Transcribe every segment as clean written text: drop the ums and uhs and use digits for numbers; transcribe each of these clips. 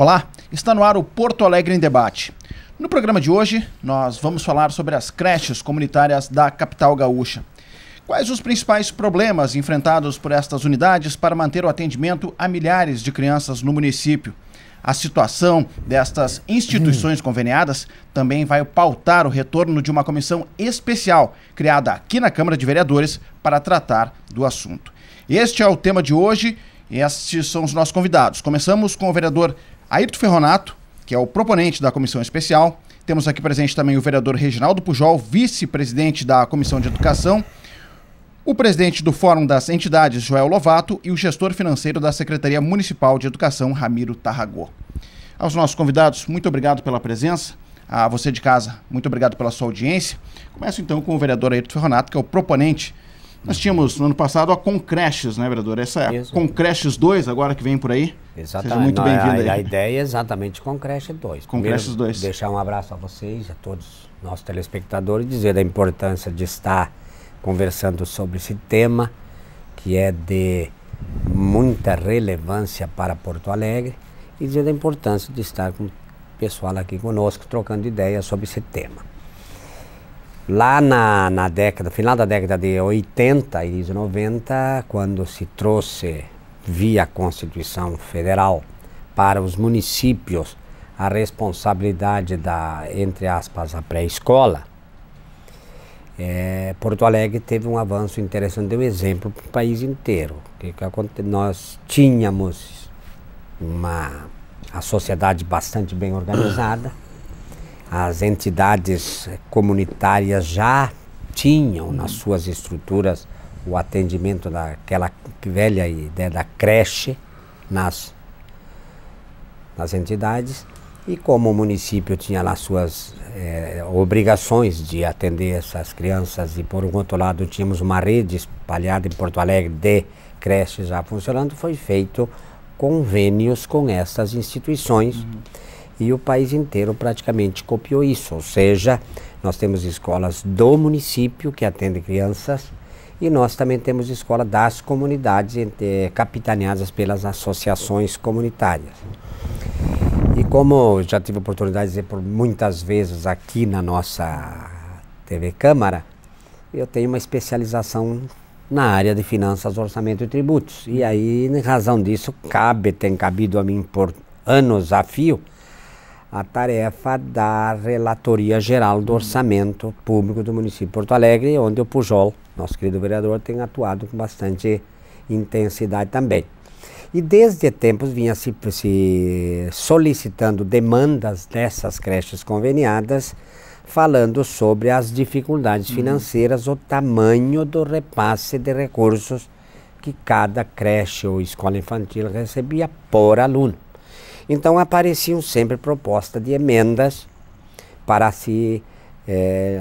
Olá, está no ar o Porto Alegre em Debate. No programa de hoje, nós vamos falar sobre as creches comunitárias da capital gaúcha. Quais os principais problemas enfrentados por estas unidades para manter o atendimento a milhares de crianças no município? A situação destas instituições conveniadas também vai pautar o retorno de uma comissão especial criada aqui na Câmara de Vereadores para tratar do assunto. Este é o tema de hoje e estes são os nossos convidados. Começamos com o vereador Ayrton Ferronato, que é o proponente da comissão especial. Temos aqui presente também o vereador Reginaldo Pujol, vice-presidente da Comissão de Educação, o presidente do Fórum das Entidades, Joel Lovato, e o gestor financeiro da Secretaria Municipal de Educação, Ramiro Tarragó. Aos nossos convidados, muito obrigado pela presença. A você de casa, muito obrigado pela sua audiência. Começo então com o vereador Ayrton Ferronato, que é o proponente. Nós tínhamos no ano passado a Concreches, né, vereador? Essa é a Concreches 2, agora que vem por aí. Exatamente. Seja muito bem-vindo aí. A ideia é exatamente Concreches 2. Concreches 2. Deixar um abraço a vocês, a todos os nossos telespectadores, dizer da importância de estar conversando sobre esse tema, que é de muita relevância para Porto Alegre, e dizer da importância de estar com o pessoal aqui conosco, trocando ideias sobre esse tema. Lá na década, final da década de 80 e início de 90, quando se trouxe via Constituição Federal para os municípios a responsabilidade da, entre aspas, a pré-escola, Porto Alegre teve um avanço interessante, deu exemplo para o país inteiro. Nós tínhamos a sociedade bastante bem organizada, as entidades comunitárias já tinham nas suas estruturas o atendimento daquela velha ideia da creche nas entidades, e como o município tinha lá suas obrigações de atender essas crianças, e por um outro lado tínhamos uma rede espalhada em Porto Alegre de creches já funcionando, foi feito convênios com essas instituições. E o país inteiro praticamente copiou isso, ou seja, nós temos escolas do município que atendem crianças, e nós também temos escola das comunidades capitaneadas pelas associações comunitárias. E como já tive a oportunidade de dizer por muitas vezes aqui na nossa TV Câmara, eu tenho uma especialização na área de finanças, orçamento e tributos. E aí, em razão disso, tem cabido a mim por anos a fio a tarefa da Relatoria Geral do Orçamento Público do município de Porto Alegre, onde o Pujol, nosso querido vereador, tem atuado com bastante intensidade também. E desde tempos vinha se solicitando demandas dessas creches conveniadas, falando sobre as dificuldades financeiras, o tamanho do repasse de recursos que cada creche ou escola infantil recebia por aluno. Então apareciam sempre propostas de emendas para se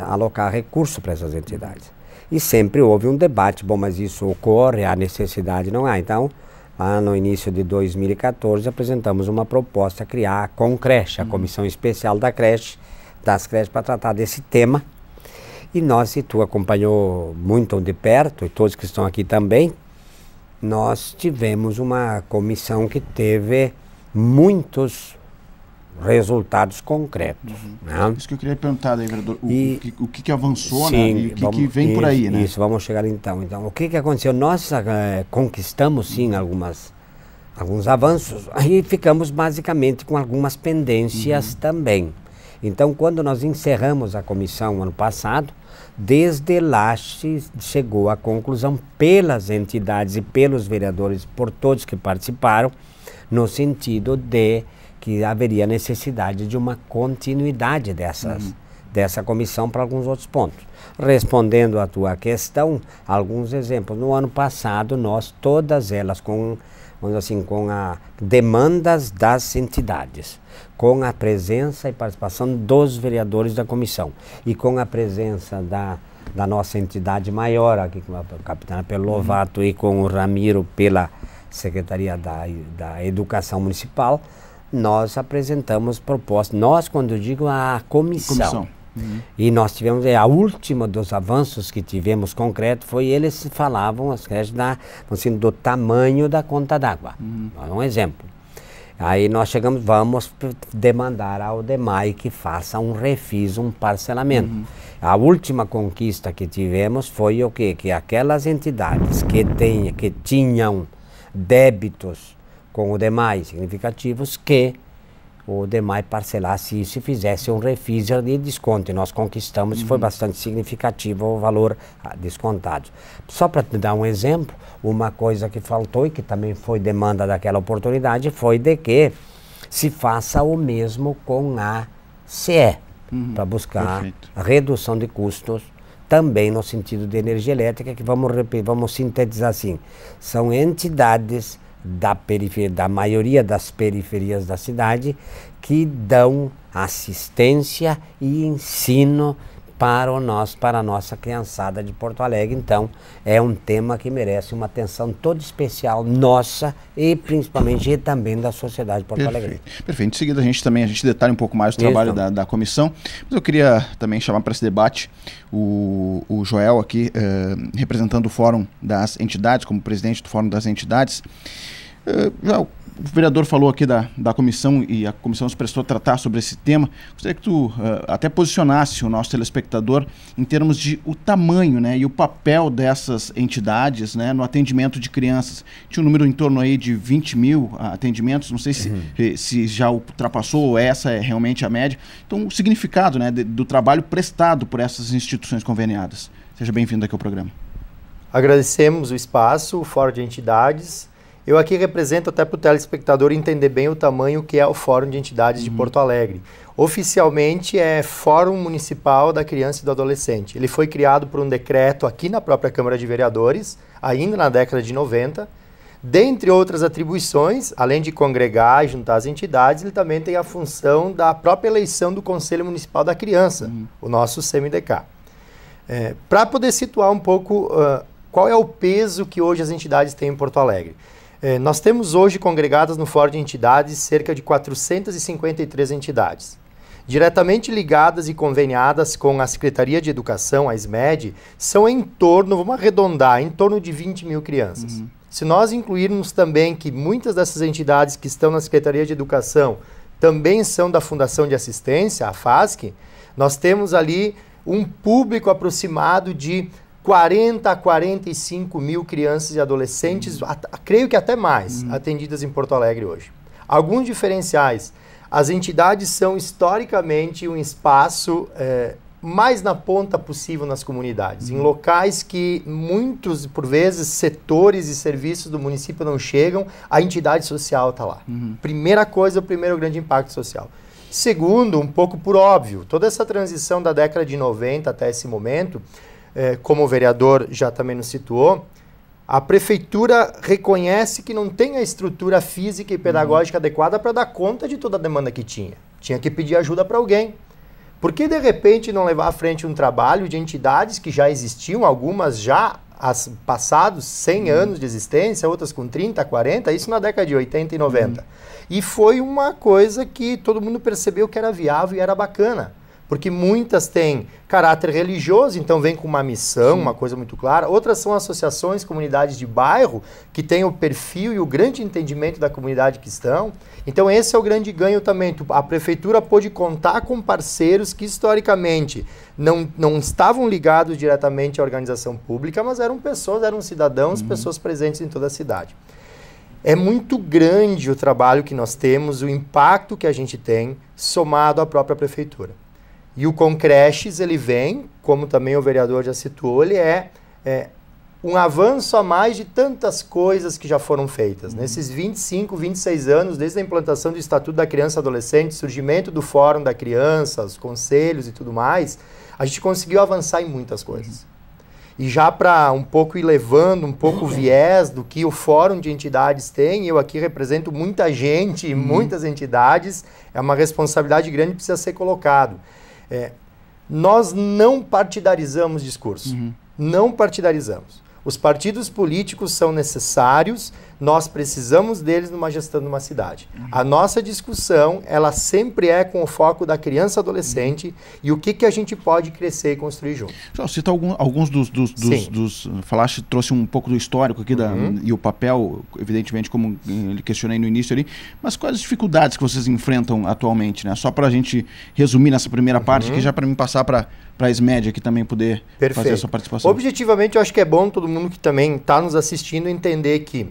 alocar recurso para essas entidades. E sempre houve um debate, bom, mas isso ocorre, a necessidade não há. Então, lá no início de 2014, apresentamos uma proposta a criar a Concreche, a Comissão Especial das creches, para tratar desse tema. E nós, e tu acompanhou muito de perto, e todos que estão aqui também, nós tivemos uma comissão que teve muitos resultados concretos. Né? Isso que eu queria perguntar daí, vereador, o que avançou, sim, né? E o que vem por aí, né? Isso, vamos chegar então. Então, o que aconteceu? Nós conquistamos, sim, alguns avanços, aí ficamos basicamente com algumas pendências também. Então, quando nós encerramos a comissão ano passado, desde lá chegou à conclusão pelas entidades e pelos vereadores, por todos que participaram, no sentido de que haveria necessidade de uma continuidade dessa comissão para alguns outros pontos. Respondendo à tua questão, alguns exemplos. No ano passado, nós, todas elas, com a demandas das entidades, com a presença e participação dos vereadores da comissão e com a presença da nossa entidade maior, aqui com a capitana pelo Lovato e com o Ramiro pela Secretaria da Educação Municipal, nós apresentamos propostas. Nós, quando eu digo a comissão. E nós tivemos, a última dos avanços que tivemos concreto foi, eles falavam, as creches, assim, do tamanho da conta d'água. Um exemplo. Aí nós chegamos, vamos demandar ao DEMAI que faça um refis, um parcelamento. A última conquista que tivemos foi o quê? Que aquelas entidades que tinham débitos com o DEMAI significativos, que o DEMAI parcelasse isso e fizesse um refis de desconto. E nós conquistamos e foi bastante significativo o valor descontado. Só para te dar um exemplo, uma coisa que faltou e que também foi demanda daquela oportunidade foi de que se faça o mesmo com a CE, para buscar a redução de custos também no sentido de energia elétrica, que vamos sintetizar assim, são entidades da periferia, da maioria das periferias da cidade, que dão assistência e ensino para a nossa criançada de Porto Alegre. Então, é um tema que merece uma atenção toda especial nossa e principalmente também da sociedade porto-alegrense. Perfeito. Em seguida, a gente detalha um pouco mais o trabalho da comissão. Mas eu queria também chamar para esse debate o Joel aqui, representando o Fórum das Entidades, como presidente do Fórum das Entidades. O vereador falou aqui da comissão e a comissão se prestou a tratar sobre esse tema. Gostaria que tu até posicionasse o nosso telespectador em termos de o tamanho, né, e o papel dessas entidades, né, no atendimento de crianças. Tinha um número em torno aí de 20 mil atendimentos, não sei se já ultrapassou ou essa é realmente a média. Então, o significado, né, do trabalho prestado por essas instituições conveniadas. Seja bem-vindo aqui ao programa. Agradecemos o espaço, o Fórum de Entidades. Eu aqui represento até para o telespectador entender bem o tamanho que é o Fórum de Entidades de Porto Alegre. Oficialmente é Fórum Municipal da Criança e do Adolescente. Ele foi criado por um decreto aqui na própria Câmara de Vereadores, ainda na década de 90. Dentre outras atribuições, além de congregar e juntar as entidades, ele também tem a função da própria eleição do Conselho Municipal da Criança, o nosso CMDK. Para poder situar um pouco qual é o peso que hoje as entidades têm em Porto Alegre. Nós temos hoje congregadas no Fórum de Entidades cerca de 453 entidades. Diretamente ligadas e conveniadas com a Secretaria de Educação, a SMED, são em torno, vamos arredondar, em torno de 20 mil crianças. Se nós incluirmos também que muitas dessas entidades que estão na Secretaria de Educação também são da Fundação de Assistência, a FASC, nós temos ali um público aproximado de 40 a 45 mil crianças e adolescentes, creio que até mais, atendidas em Porto Alegre hoje. Alguns diferenciais. As entidades são historicamente um espaço mais na ponta possível nas comunidades, em locais que muitos, por vezes, setores e serviços do município não chegam, a entidade social está lá. Primeira coisa, o primeiro grande impacto social. Segundo, um pouco por óbvio, toda essa transição da década de 90 até esse momento, como o vereador já também nos situou, a prefeitura reconhece que não tem a estrutura física e pedagógica adequada para dar conta de toda a demanda que tinha. Tinha que pedir ajuda para alguém. Por que, de repente, não levar à frente um trabalho de entidades que já existiam, algumas já passados 100 anos de existência, outras com 30, 40, isso na década de 80 e 90. E foi uma coisa que todo mundo percebeu que era viável e era bacana. Porque muitas têm caráter religioso, então vem com uma missão, uma coisa muito clara. Outras são associações, comunidades de bairro, que têm o perfil e o grande entendimento da comunidade que estão. Então esse é o grande ganho também. A prefeitura pôde contar com parceiros que historicamente não estavam ligados diretamente à organização pública, mas eram pessoas, eram cidadãos, pessoas presentes em toda a cidade. É muito grande o trabalho que nós temos, o impacto que a gente tem, somado à própria prefeitura. E o Concreches, ele vem, como também o vereador já situou, ele é um avanço a mais de tantas coisas que já foram feitas. Nesses 25, 26 anos, desde a implantação do Estatuto da Criança e Adolescente, surgimento do Fórum da Criança, os conselhos e tudo mais, a gente conseguiu avançar em muitas coisas. E já para um pouco ir levando um pouco o viés do que o Fórum de Entidades tem, eu aqui represento muita gente, muitas entidades, é uma responsabilidade grande que precisa ser colocado. Nós não partidarizamos discurso, não partidarizamos. Os partidos políticos são necessários nós precisamos deles numa gestão de uma cidade. A nossa discussão, ela sempre é com o foco da criança e adolescente e o que a gente pode crescer e construir junto. Só cita alguns dos falaste, trouxe um pouco do histórico aqui e o papel, evidentemente, como ele questionei no início ali, mas quais as dificuldades que vocês enfrentam atualmente, né? Só para a gente resumir nessa primeira parte, que já para mim passar para a SMED aqui também poder fazer essa participação. Objetivamente, eu acho que é bom todo mundo que também está nos assistindo entender que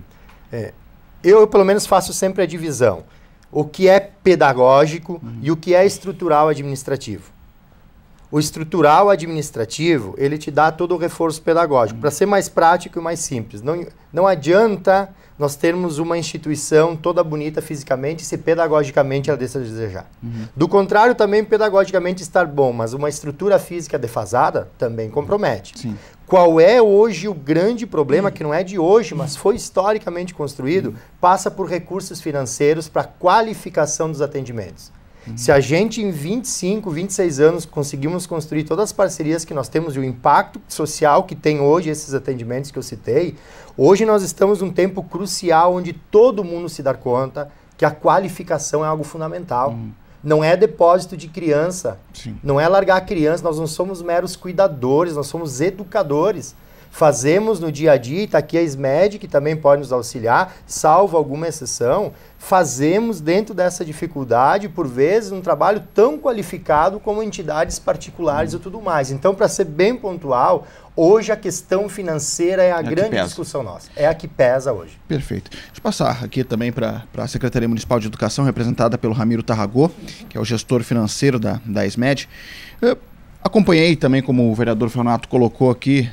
eu, pelo menos, faço sempre a divisão. O que é pedagógico e o que é estrutural administrativo. O estrutural administrativo, ele te dá todo o reforço pedagógico, para ser mais prático e mais simples. Não adianta nós termos uma instituição toda bonita fisicamente se pedagogicamente ela deixa a desejar. Do contrário, também pedagogicamente estar bom, mas uma estrutura física defasada também compromete. Sim. Qual é hoje o grande problema, que não é de hoje, mas foi historicamente construído, passa por recursos financeiros para qualificação dos atendimentos. Se a gente em 25, 26 anos conseguimos construir todas as parcerias que nós temos e o impacto social que tem hoje esses atendimentos que eu citei, hoje nós estamos num tempo crucial onde todo mundo se dá conta que a qualificação é algo fundamental. Não é depósito de criança, não é largar a criança, nós não somos meros cuidadores, nós somos educadores. Fazemos no dia a dia, está aqui a SMED, que também pode nos auxiliar, salvo alguma exceção, fazemos dentro dessa dificuldade, por vezes, um trabalho tão qualificado como entidades particulares e tudo mais. Então, para ser bem pontual, hoje a questão financeira é a grande discussão nossa. É a que pesa hoje. Perfeito. Deixa eu passar aqui também para a Secretaria Municipal de Educação, representada pelo Ramiro Tarragó, que é o gestor financeiro da SMED. Acompanhei também, como o vereador Feonato colocou aqui,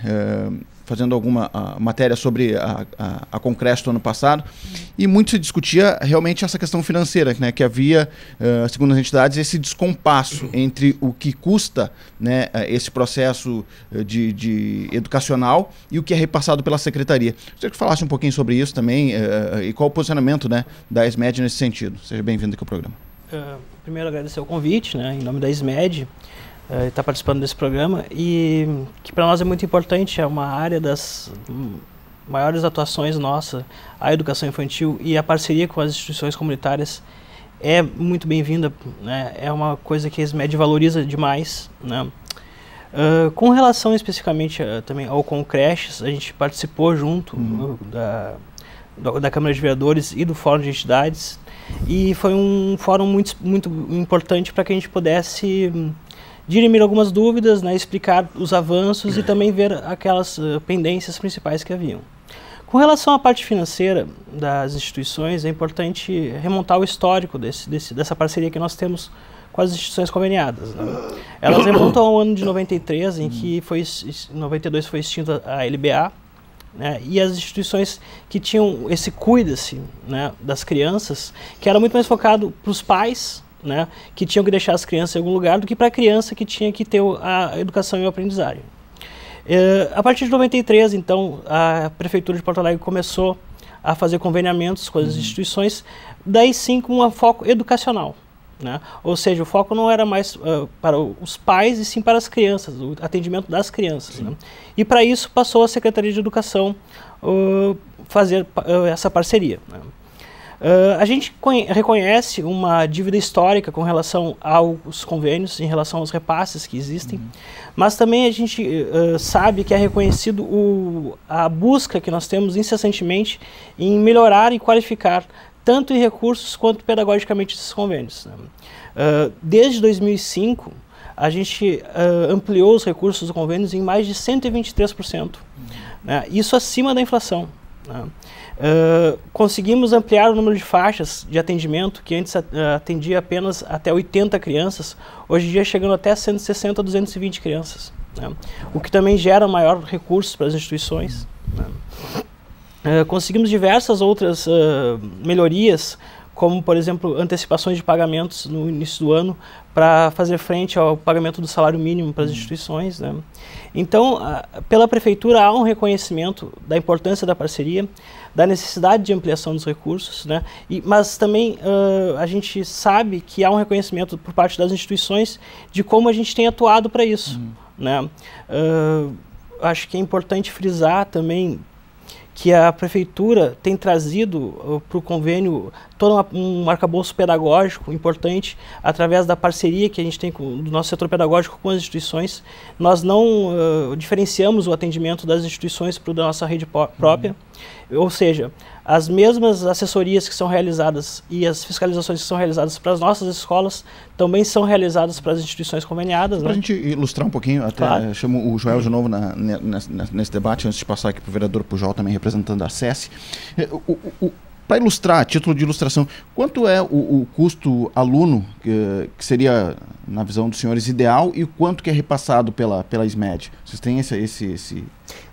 fazendo alguma matéria sobre a Concresto ano passado, e muito se discutia realmente essa questão financeira, né, que havia, segundo as entidades, esse descompasso entre o que custa, né, esse processo de educacional e o que é repassado pela Secretaria. Gostaria que falasse um pouquinho sobre isso também e qual o posicionamento, né, da SMED nesse sentido. Seja bem-vindo aqui ao programa. Primeiro, agradecer o convite, né, em nome da SMED, está participando desse programa, e que para nós é muito importante, é uma área das maiores atuações nossa, a educação infantil, e a parceria com as instituições comunitárias é muito bem-vinda, né? É uma coisa que a SMED valoriza demais, né? Com relação especificamente também ao Concreches, a gente participou junto da Câmara de Vereadores e do Fórum de Entidades, e foi um fórum muito importante para que a gente pudesse dirimir algumas dúvidas, né, explicar os avanços e também ver aquelas pendências principais que haviam. Com relação à parte financeira das instituições, é importante remontar o histórico dessa parceria que nós temos com as instituições conveniadas, né? Elas remontam ao ano de 93, em que em 92 foi extinta a LBA, né, e as instituições que tinham esse cuida-se, né, das crianças, que era muito mais focado para os pais, né, que tinham que deixar as crianças em algum lugar, do que para a criança que tinha que ter a educação e a aprendizagem. A partir de 93, então, a Prefeitura de Porto Alegre começou a fazer conveniamentos com as instituições, daí sim com um foco educacional, né? Ou seja, o foco não era mais para os pais e sim para as crianças, o atendimento das crianças, né? E para isso passou a Secretaria de Educação fazer essa parceria, né? A gente reconhece uma dívida histórica com relação aos convênios, em relação aos repasses que existem, mas também a gente sabe que é reconhecido a busca que nós temos incessantemente em melhorar e qualificar tanto em recursos quanto pedagogicamente esses convênios, né? Desde 2005, a gente ampliou os recursos dos convênios em mais de 123%, né? Isso acima da inflação, né? Conseguimos ampliar o número de faixas de atendimento, que antes atendia apenas até 80 crianças, hoje em dia chegando até 160 a 220 crianças, né? O que também gera maior recursos para as instituições, né? Conseguimos diversas outras melhorias, como, por exemplo, antecipações de pagamentos no início do ano para fazer frente ao pagamento do salário mínimo para as instituições, né? Então, pela Prefeitura há um reconhecimento da importância da parceria, da necessidade de ampliação dos recursos, né? Mas também a gente sabe que há um reconhecimento por parte das instituições de como a gente tem atuado para isso, né? Acho que é importante frisar também que a Prefeitura tem trazido para o convênio todo um arcabouço pedagógico importante, através da parceria que a gente tem do nosso setor pedagógico com as instituições. Nós não diferenciamos o atendimento das instituições para a nossa rede própria, ou seja, as mesmas assessorias que são realizadas e as fiscalizações que são realizadas para as nossas escolas também são realizadas para as instituições conveniadas. Para a gente ilustrar um pouquinho, até claro. Chamo o Joel de novo nesse debate, antes de passar aqui para o vereador Pujol, também representando a SESI. Para ilustrar, a título de ilustração, quanto é o custo aluno, que seria, na visão dos senhores, ideal, e quanto que é repassado pela SMED? Vocês têm esse...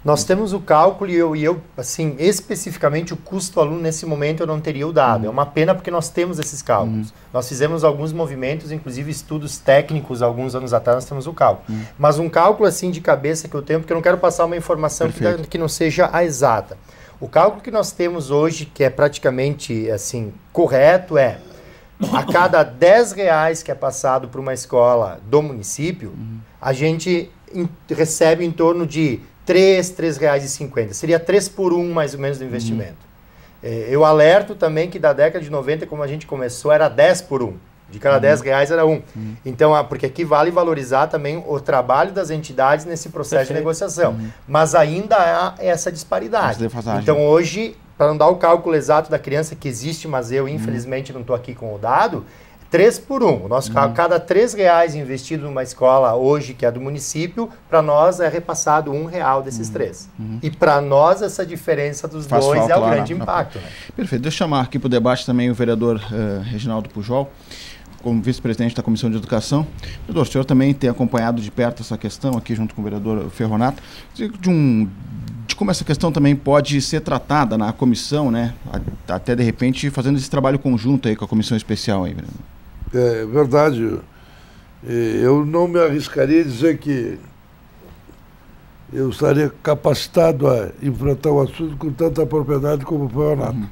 Nós temos o cálculo e eu, assim, especificamente o custo aluno nesse momento eu não teria o dado. É uma pena porque nós temos esses cálculos. Nós fizemos alguns movimentos, inclusive estudos técnicos, alguns anos atrás nós temos o cálculo. Mas um cálculo assim de cabeça que eu tenho, porque eu não quero passar uma informação que não seja a exata. O cálculo que nós temos hoje, que é praticamente assim, correto, é a cada R$10 que é passado para uma escola do município, a gente recebe em torno de R$3,50. Seria 3 por 1 mais ou menos do investimento. Eu alerto também que da década de 90, como a gente começou, era 10 por 1. De cada R$10 era 1. Então, porque aqui vale valorizar também o trabalho das entidades nesse processo de negociação. Mas ainda há essa disparidade. Então, hoje, para não dar o cálculo exato da criança que existe, mas eu, infelizmente, não estou aqui com o dado, 3 por 1. O nosso cada R$3 investido numa escola hoje, que é do município, para nós é repassado R$1 desses 3. E para nós, essa diferença dos dois é o grande impacto. Né? Perfeito. Deixa eu chamar aqui para o debate também o vereador Reginaldo Pujol, como vice-presidente da Comissão de Educação. Vereador, o senhor também tem acompanhado de perto essa questão aqui junto com o vereador Ferronato, de como essa questão também pode ser tratada na comissão, né? Até de repente fazendo esse trabalho conjunto aí com a comissão especial aí, vereador. É verdade. Eu não me arriscaria a dizer que eu estaria capacitado a enfrentar o assunto com tanta propriedade como o Ferronato,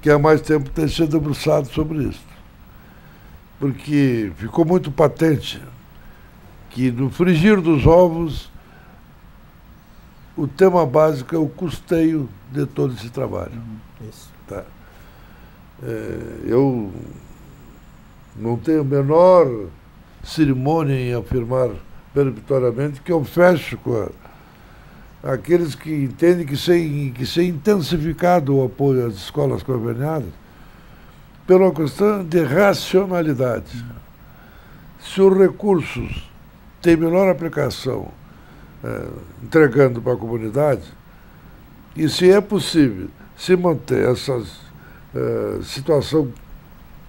que há mais tempo tem sido debruçado sobre isso. Porque ficou muito patente que no frigir dos ovos o tema básico é o custeio de todo esse trabalho. Isso. Tá? Eu não tenho a menor cerimônia em afirmar peremptoriamente que eu fecho com aqueles que entendem que ser intensificado o apoio às escolas conveniadas pela questão de racionalidade. Se os recursos têm menor aplicação entregando para a comunidade, e se é possível se manter essa situação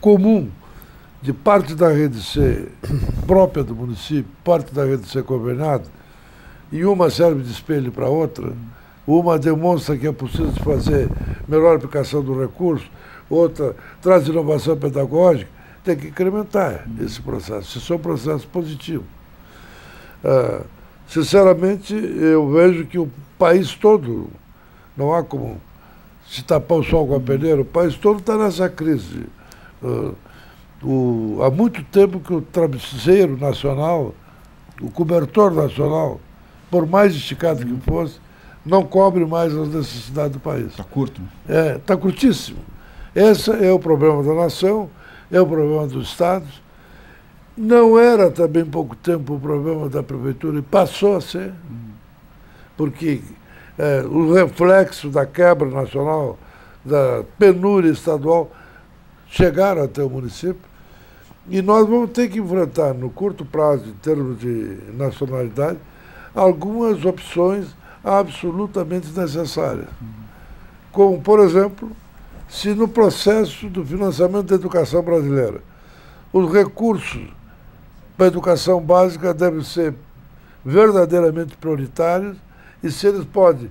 comum de parte da rede ser própria do município, parte da rede ser conveniada, e uma serve de espelho para a outra, uma demonstra que é possível fazer melhor aplicação do recurso, outra traz inovação pedagógica, tem que incrementar esse processo. Isso é um processo positivo. Sinceramente, eu vejo que o país todo, não há como se tapar o sol com a peneira, o país todo está nessa crise. Há muito tempo que o travesseiro nacional, o cobertor nacional, por mais esticado que fosse, não cobre mais as necessidades do país. Está curto. Está curtíssimo. Esse é o problema da nação, é o problema dos estados. Não era também pouco tempo o problema da prefeitura e passou a ser, porque o reflexo da quebra nacional, da penúria estadual, chegaram até o município. E nós vamos ter que enfrentar, no curto prazo, em termos de nacionalidade, algumas opções absolutamente necessárias. Como, por exemplo, se no processo do financiamento da educação brasileira, os recursos para a educação básica devem ser verdadeiramente prioritários e se eles podem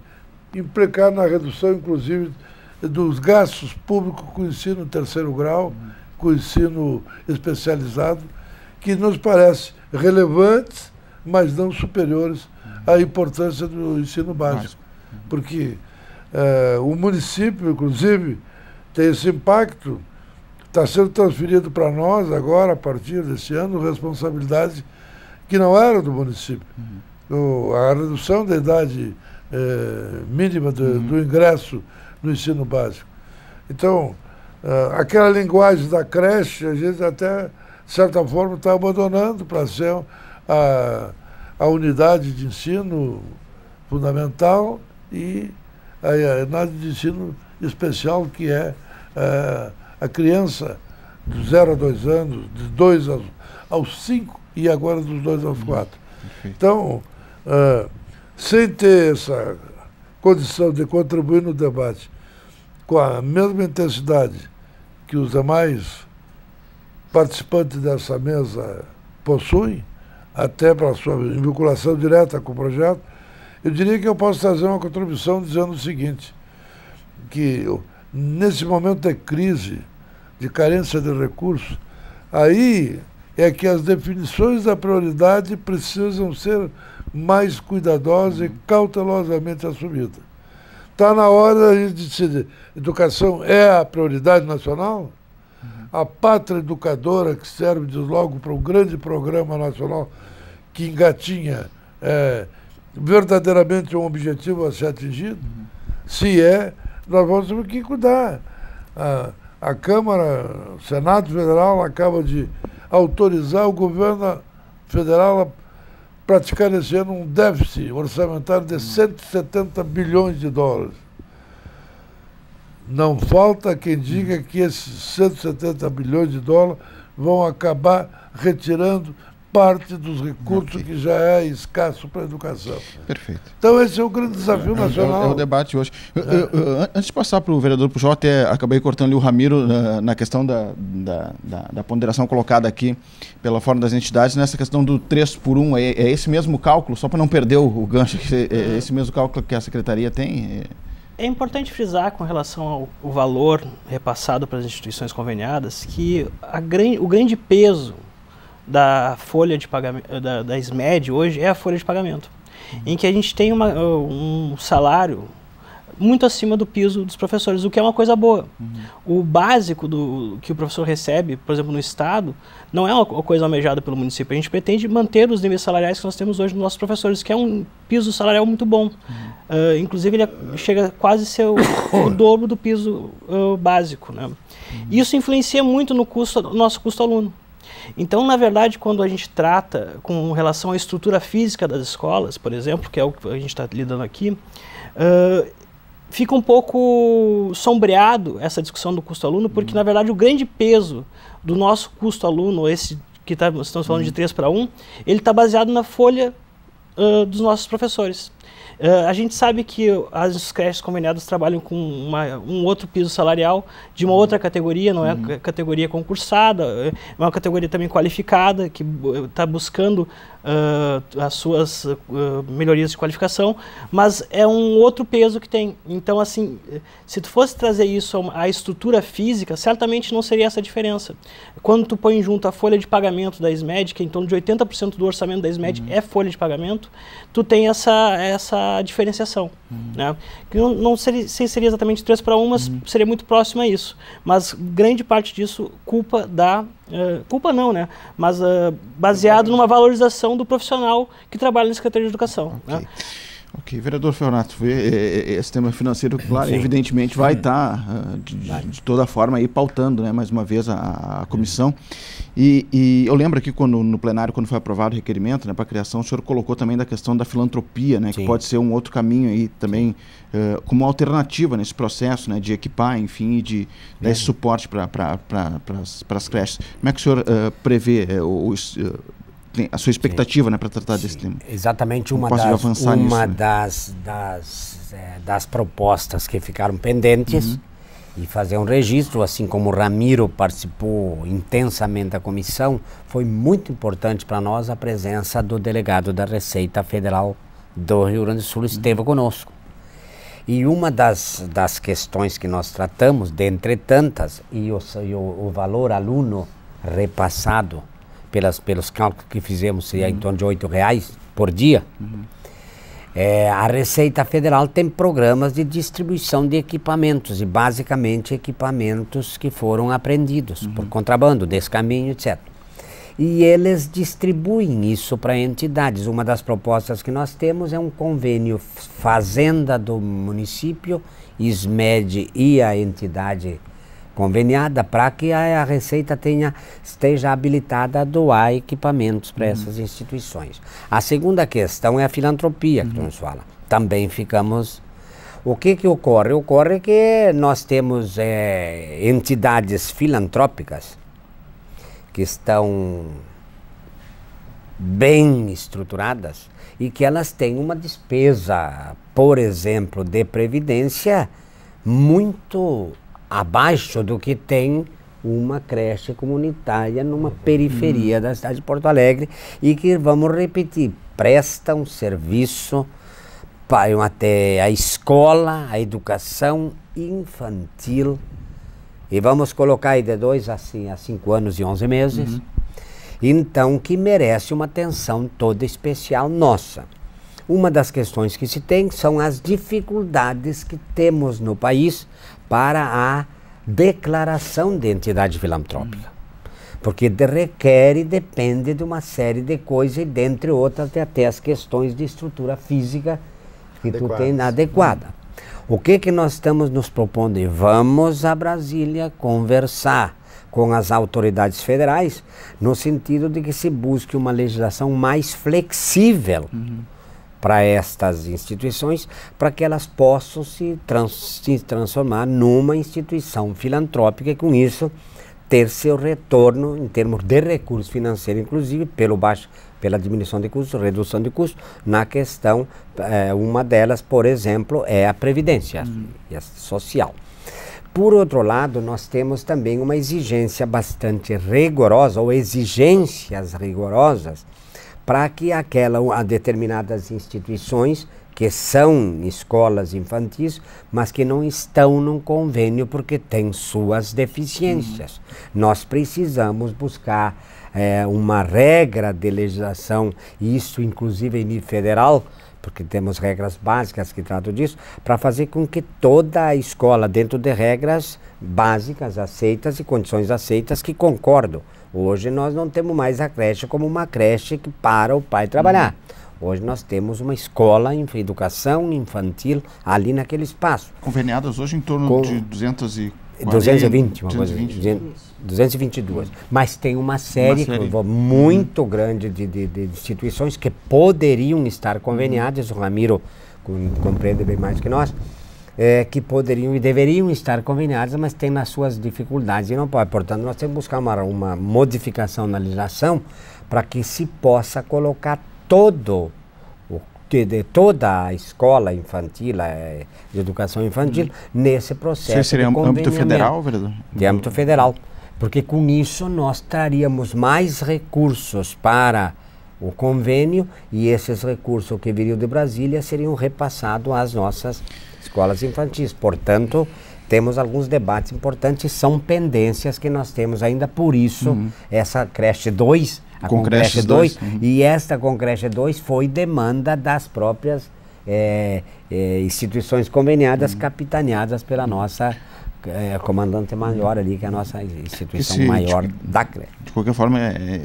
implicar na redução, inclusive, dos gastos públicos com o ensino terceiro grau, com o ensino especializado, que nos parece relevantes, mas não superiores à importância do ensino básico. Porque o município, inclusive, tem esse impacto, está sendo transferido para nós agora, a partir desse ano, responsabilidade que não era do município. A redução da idade mínima do ingresso no ensino básico. Então, aquela linguagem da creche, a gente até, de certa forma, está abandonando para ser a unidade de ensino fundamental e a unidade de ensino especial, que é a criança dos 0 a 2 anos, de 2 aos 5 e agora dos 2 aos 4. Então, sem ter essa condição de contribuir no debate com a mesma intensidade que os demais participantes dessa mesa possuem, até para a sua vinculação direta com o projeto, eu diria que eu posso trazer uma contribuição dizendo o seguinte, que nesse momento de crise, de carência de recursos, aí é que as definições da prioridade precisam ser mais cuidadosas e cautelosamente assumidas. Está na hora de decidir. Educação é a prioridade nacional? A pátria educadora, que serve desde logo para um grande programa nacional que engatinha verdadeiramente um objetivo a ser atingido? Se nós vamos ter que cuidar. A Câmara, o Senado Federal acaba de autorizar o governo federal a praticar esse ano um déficit orçamentário de 170 bilhões de dólares. Não falta quem diga que esses 170 bilhões de dólares vão acabar retirando parte dos recursos que já é escasso para a educação. Perfeito. Então esse é o grande desafio nacional. É o debate hoje. Antes de passar para o vereador Pujol, até acabei cortando ali o Ramiro na questão da ponderação colocada aqui pela Fórum das Entidades, nessa questão do 3 por 1. É esse mesmo cálculo, só para não perder o gancho, é esse mesmo cálculo que a Secretaria tem? É importante frisar com relação ao valor repassado para as instituições conveniadas que o grande peso da folha de pagamento, da SMED hoje é a folha de pagamento, em que a gente tem um salário muito acima do piso dos professores, o que é uma coisa boa. O básico que o professor recebe, por exemplo, no Estado, não é uma coisa almejada pelo município. A gente pretende manter os níveis salariais que nós temos hoje nos nossos professores, que é um piso salarial muito bom. Inclusive, ele chega quase a ser o dobro do piso básico, né? Isso influencia muito no nosso custo aluno. Então, na verdade, quando a gente trata com relação à estrutura física das escolas, por exemplo, que é o que a gente está lidando aqui, fica um pouco sombreado essa discussão do custo aluno, porque, na verdade, o grande peso do nosso custo aluno, esse que estamos falando de 3 para 1, ele está baseado na folha dos nossos professores. A gente sabe que as creches conveniadas trabalham com um outro piso salarial de uma outra categoria, não é a categoria concursada, é uma categoria também qualificada, que está buscando as suas melhorias de qualificação, mas é um outro peso que tem. Então, assim, se tu fosse trazer isso à estrutura física, certamente não seria essa diferença. Quando tu põe junto a folha de pagamento da SMED, que é em torno de 80% do orçamento da SMED é folha de pagamento, tu tem essa diferenciação. Né? Que não seria exatamente 3 para 1, mas seria muito próximo a isso. Mas grande parte disso culpa não, né? Mas baseado numa valorização do profissional que trabalha na Secretaria de Educação. Okay. Né? Ok, vereador Feonato, esse tema financeiro, claro, evidentemente vai estar de toda forma aí pautando, né, mais uma vez a comissão. E eu lembro aqui no plenário, quando foi aprovado o requerimento, né, para a criação, o senhor colocou também da questão da filantropia, né, que pode ser um outro caminho aí também, como alternativa nesse processo, né, de equipar, enfim, e dar esse suporte para as creches. Como é que o senhor prevê a sua expectativa, né, para tratar desse tema? Exatamente uma das propostas que ficaram pendentes e fazer um registro, assim como o Ramiro participou intensamente da comissão, foi muito importante para nós a presença do delegado da Receita Federal do Rio Grande do Sul, esteve conosco. E uma das questões que nós tratamos, dentre tantas, e o valor aluno repassado pelos cálculos que fizemos, seria em torno de R$8 por dia, a Receita Federal tem programas de distribuição de equipamentos, e basicamente equipamentos que foram apreendidos por contrabando, descaminho, etc. e eles distribuem isso para entidades. Uma das propostas que nós temos é um convênio fazenda do município, SMED e a entidade conveniada, para que a Receita esteja habilitada a doar equipamentos para essas instituições. A segunda questão é a filantropia, que nos fala. Também ficamos... O que ocorre? Ocorre que nós temos entidades filantrópicas que estão bem estruturadas e que elas têm uma despesa, por exemplo, de previdência muito abaixo do que tem uma creche comunitária numa periferia da cidade de Porto Alegre e que, vamos repetir, presta um serviço para até a escola, a educação infantil, e vamos colocar aí de 2 a 5 anos e 11 meses, então que merece uma atenção toda especial nossa. Uma das questões que se tem são as dificuldades que temos no país para a declaração de entidade filantrópica. Porque requer e depende de uma série de coisas, e dentre outras até as questões de estrutura física que tu tem adequada. O que nós estamos nos propondo? Vamos a Brasília conversar com as autoridades federais no sentido de que se busque uma legislação mais flexível para estas instituições, para que elas possam se transformar numa instituição filantrópica e com isso ter seu retorno em termos de recursos financeiros, inclusive pela diminuição de custos, redução de custos, na questão, uma delas, por exemplo, é a previdência social. Por outro lado, nós temos também uma exigência bastante rigorosa, ou exigências rigorosas, para que a determinadas instituições, que são escolas infantis, mas que não estão num convênio porque têm suas deficiências. Nós precisamos buscar uma regra de legislação, isso inclusive em nível federal, porque temos regras básicas que tratam disso, para fazer com que toda a escola, dentro de regras básicas aceitas e condições aceitas, que concordo. Hoje nós não temos mais a creche como uma creche que para o pai trabalhar. Hoje nós temos uma escola em educação infantil ali naquele espaço. Conveniadas hoje em torno de 220, uma coisa, 222. Mas tem uma série muito grande de instituições que poderiam estar conveniadas, o Ramiro compreende bem mais que nós, que poderiam e deveriam estar conveniadas, mas tem nas suas dificuldades e não pode. Portanto, nós temos que buscar uma modificação na legislação para que se possa colocar toda a escola infantil, de educação infantil, nesse processo. Isso seria âmbito federal, vereador? De âmbito federal. Porque com isso nós traríamos mais recursos para o convênio e esses recursos que viriam de Brasília seriam repassados às nossas escolas infantis. Portanto, temos alguns debates importantes, são pendências que nós temos ainda, por isso essa creche 2, a Concreche 2, e esta Concreche 2 foi demanda das próprias instituições conveniadas, capitaneadas pela nossa comandante maior ali, que é a nossa instituição maior da creche. De qualquer forma,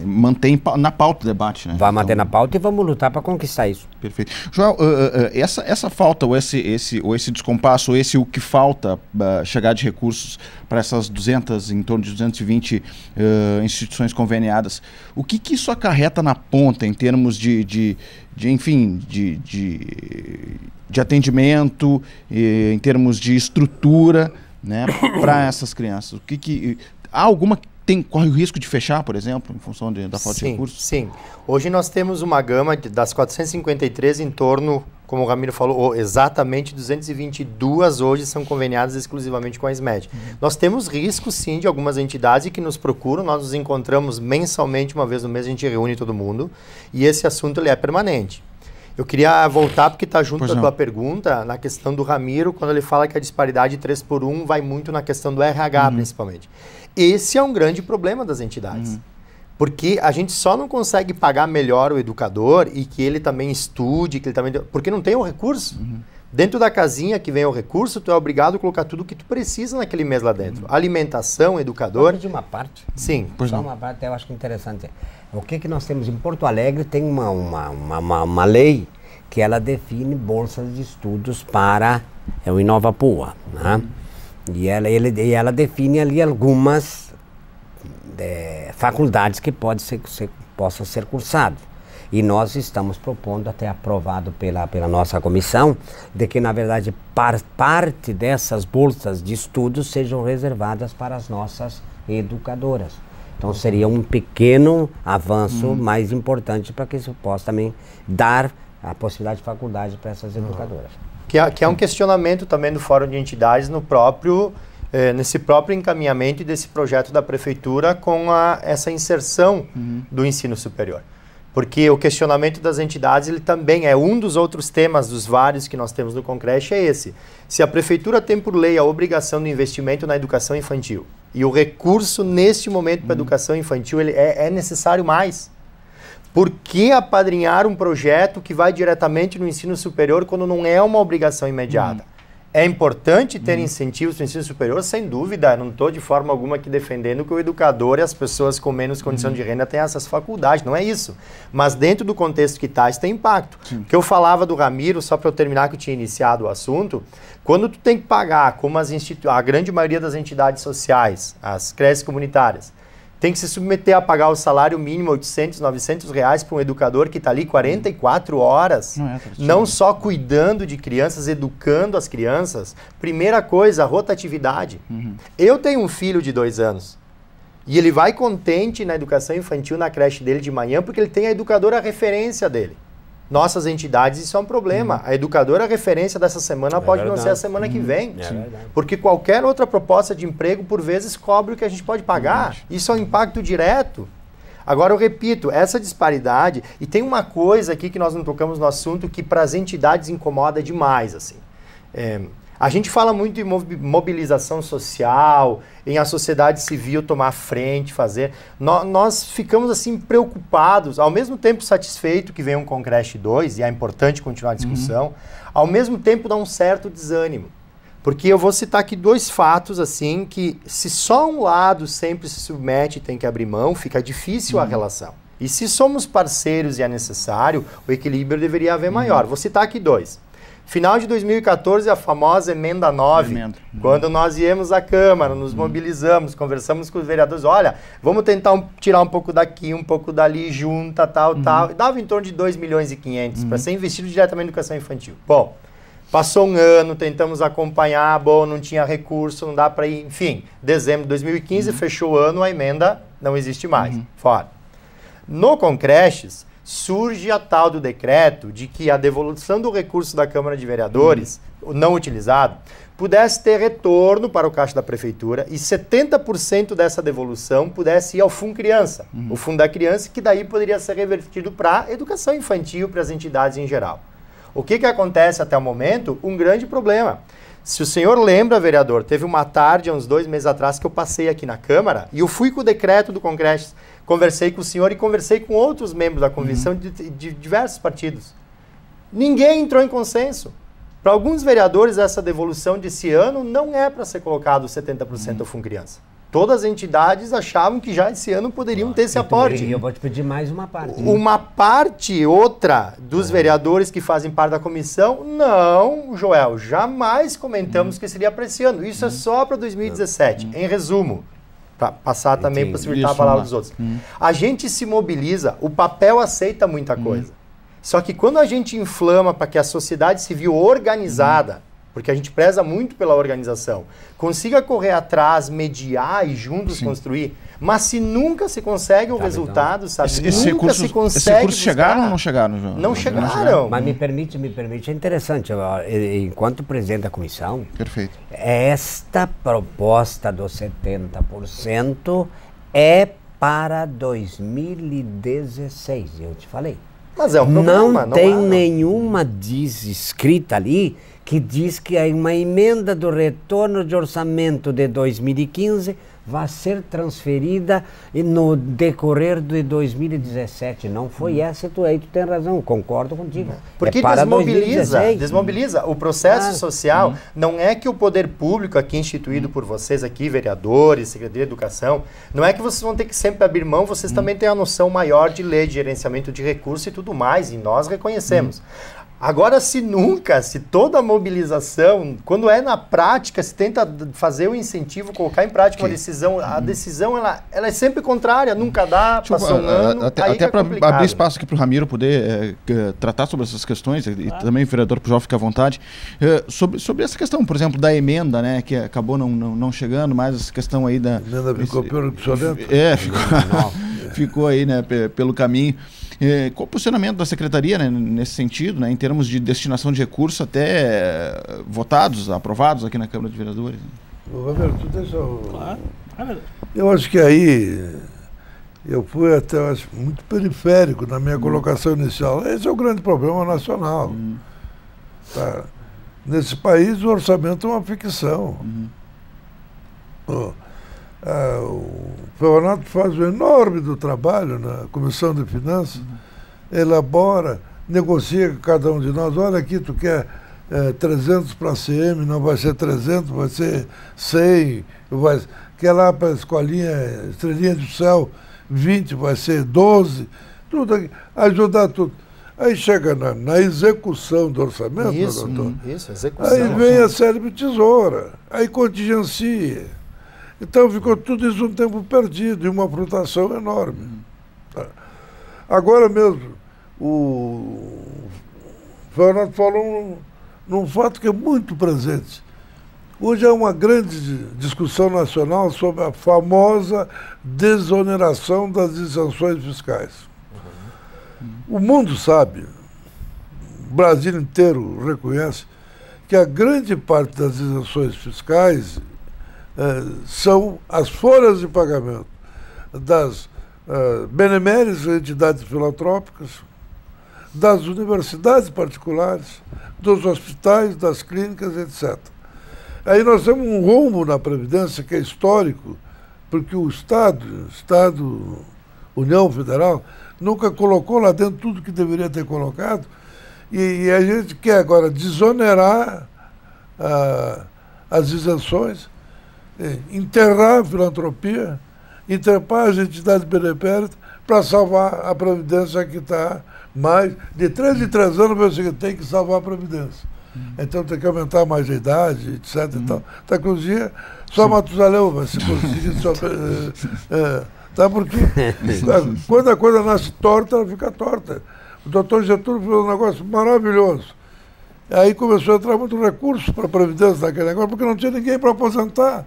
mantém na pauta o debate, né? Vai manter na pauta e vamos lutar para conquistar isso. Perfeito. Joel, essa falta, ou esse descompasso, ou o que falta chegar de recursos para essas em torno de 220 instituições conveniadas, o que isso acarreta na ponta em termos de atendimento, em termos de estrutura, né, para essas crianças? Há alguma que corre o risco de fechar, por exemplo, em função da falta de recursos? Sim. Hoje nós temos uma gama das 453 em torno, como o Ramiro falou, exatamente 222 hoje são conveniadas exclusivamente com a SMED. Nós temos risco, sim, de algumas entidades que nos procuram, nós nos encontramos mensalmente, uma vez no mês a gente reúne todo mundo, e esse assunto ele é permanente. Eu queria voltar, porque está junto da tua pergunta, na questão do Ramiro, quando ele fala que a disparidade 3x1 vai muito na questão do RH, principalmente. Esse é um grande problema das entidades. Porque a gente só não consegue pagar melhor o educador e que ele também estude, que ele também... porque não tem o recurso. Dentro da casinha que vem o recurso, tu é obrigado a colocar tudo o que tu precisa naquele mês lá dentro. Alimentação, educador. De uma parte. Sim. Só uma parte eu acho interessante. O que nós temos em Porto Alegre tem uma lei que ela define bolsas de estudos para o Inova Pua, né? E ela define ali algumas faculdades que possam ser cursadas. E nós estamos propondo, até aprovado pela nossa comissão, de que, na verdade, parte dessas bolsas de estudos sejam reservadas para as nossas educadoras. Então, seria um pequeno avanço mais importante para que se possa também dar a possibilidade de faculdade para essas educadoras. Que é um questionamento também do Fórum de Entidades nesse próprio encaminhamento desse projeto da Prefeitura com essa inserção do ensino superior. Porque o questionamento das entidades, ele também é um dos outros temas, dos vários que nós temos no Concreche, é esse. Se a Prefeitura tem por lei a obrigação do investimento na educação infantil, e o recurso neste momento para a educação infantil ele é necessário mais. Por que apadrinhar um projeto que vai diretamente no ensino superior quando não é uma obrigação imediata? É importante ter incentivos no ensino superior, sem dúvida. Eu não estou de forma alguma aqui defendendo que o educador e as pessoas com menos condição de renda tenham essas faculdades, não é isso. Mas dentro do contexto que está, isso tem impacto. O que eu falava do Ramiro, só para eu terminar que eu tinha iniciado o assunto, quando tu tem que pagar, como a grande maioria das entidades sociais, as creches comunitárias, tem que se submeter a pagar o salário mínimo, 800, 900 reais para um educador que está ali 44 horas, não só cuidando de crianças, educando as crianças. Primeira coisa, rotatividade. Eu tenho um filho de 2 anos e ele vai contente na educação infantil na creche dele de manhã porque ele tem a educadora referência dele. Nossas entidades, isso é um problema. A educadora referência dessa semana pode não ser a semana que vem. Porque qualquer outra proposta de emprego, por vezes, cobre o que a gente pode pagar. Isso é um impacto direto. Agora, eu repito, essa disparidade... E tem uma coisa aqui que nós não tocamos no assunto que para as entidades incomoda demais. Assim. A gente fala muito em mobilização social, em a sociedade civil tomar frente, fazer. Nós ficamos assim preocupados, ao mesmo tempo satisfeito que vem um Concreche 2, e é importante continuar a discussão, ao mesmo tempo dá um certo desânimo. Porque eu vou citar aqui 2 fatos, assim, que se só um lado sempre se submete e tem que abrir mão, fica difícil a relação. E se somos parceiros e é necessário, o equilíbrio deveria haver maior. Vou citar aqui 2. Final de 2014, a famosa Emenda 9, quando nós viemos à Câmara, nos mobilizamos, conversamos com os vereadores, olha, vamos tentar tirar um pouco daqui, um pouco dali, junta, tal, e dava em torno de 2,5 milhões para ser investido diretamente na educação infantil. Bom, passou um ano, tentamos acompanhar, não tinha recurso, não dá para ir, enfim, dezembro de 2015, fechou o ano, a emenda não existe mais, fora. No Concreches, surge a tal do decreto de que a devolução do recurso da Câmara de Vereadores, não utilizado, pudesse ter retorno para o caixa da Prefeitura e 70% dessa devolução pudesse ir ao Fundo Criança, o Fundo da Criança, que daí poderia ser revertido para a educação infantil, para as entidades em geral. O que acontece até o momento? Um grande problema. Se o senhor lembra, vereador, teve uma tarde, há uns 2 meses atrás, que eu passei aqui na Câmara e eu fui com o decreto do Concreche, conversei com o senhor e conversei com outros membros da convenção de diversos partidos. Ninguém entrou em consenso. Para alguns vereadores, essa devolução desse ano não é para ser colocado 70% ao Fundo Criança. Todas as entidades achavam que já esse ano poderiam ter esse aporte. E eu vou te pedir mais uma parte. Uma parte, outra, dos vereadores que fazem parte da comissão, não, Joel, jamais comentamos que seria para esse ano. Isso é só para 2017. Em resumo, para passar também, possibilitar a palavra dos outros. A gente se mobiliza, o papel aceita muita coisa. Só que quando a gente inflama para que a sociedade civil organizada, porque a gente preza muito pela organização, consiga correr atrás, mediar e juntos construir, mas se nunca se consegue um resultado, sabe? Esse recurso chegaram ou não chegaram, João? Não chegaram. Mas me permite, é interessante, enquanto presidente da comissão, perfeito. Esta proposta dos 70% é para 2016, eu te falei. Mas é um problema. Não tem nenhuma escrita ali que diz que uma emenda do retorno de orçamento de 2015 vai ser transferida no decorrer de 2017. Não foi essa, tu tem razão, concordo contigo. Porque para desmobiliza. O processo social não é que o poder público aqui instituído por vocês aqui, vereadores, Secretaria de Educação, não é que vocês vão ter que sempre abrir mão, vocês também têm a noção maior de lei, de gerenciamento de recursos e tudo mais, e nós reconhecemos. Agora, se toda a mobilização, quando é na prática, se tenta fazer o incentivo, colocar em prática uma decisão, a decisão ela é sempre contrária, nunca dá, passou um ano, até para abrir espaço aqui para o Ramiro poder tratar sobre essas questões, e também o vereador Pujol fica à vontade, sobre essa questão, por exemplo, da emenda, né, que acabou não chegando, mais essa questão aí da... A emenda ficou pelo ficou aí, né, pelo caminho. Qual o posicionamento da Secretaria, né, nesse sentido, né, em termos de destinação de recursos até votados, aprovados aqui na Câmara de Vereadores? Roberto, deixa eu... Claro. Eu acho que aí eu fui até muito periférico na minha colocação inicial. Esse é o grande problema nacional. Tá? Nesse país o orçamento é uma ficção. O Fernando faz um enorme do trabalho na Comissão de Finanças, elabora, negocia com cada um de nós. Olha aqui, tu quer 300 para a CM, não vai ser 300, vai ser 100, quer lá para a escolinha, Estrelinha do Céu, 20, vai ser 12, tudo aqui, ajudar tudo. Aí chega na execução do orçamento, doutor, execução. Aí vem a célebre tesoura, aí contingencia. Então ficou tudo isso um tempo perdido e uma frutação enorme. Agora mesmo, o Fernando falou num fato que é muito presente. Hoje há uma grande discussão nacional sobre a famosa desoneração das isenções fiscais. O mundo sabe, o Brasil inteiro reconhece, que a grande parte das isenções fiscais são as folhas de pagamento das beneméritas entidades filantrópicas, das universidades particulares, dos hospitais, das clínicas, etc. Aí nós temos um rombo na Previdência que é histórico, porque o Estado, União Federal, nunca colocou lá dentro tudo que deveria ter colocado, e a gente quer agora desonerar as isenções, enterrar a filantropia, enterrar as entidades beneméritas para salvar a Previdência que está mais... De 3 em 3 anos você tem que salvar a Previdência. Então tem que aumentar mais a idade, etc. Então, inclusive, só Matusalém vai se conseguir... porque quando a coisa nasce torta, ela fica torta. O doutor Getúlio fez um negócio maravilhoso. Aí começou a entrar muito recurso para a Previdência daquele negócio, porque não tinha ninguém para aposentar.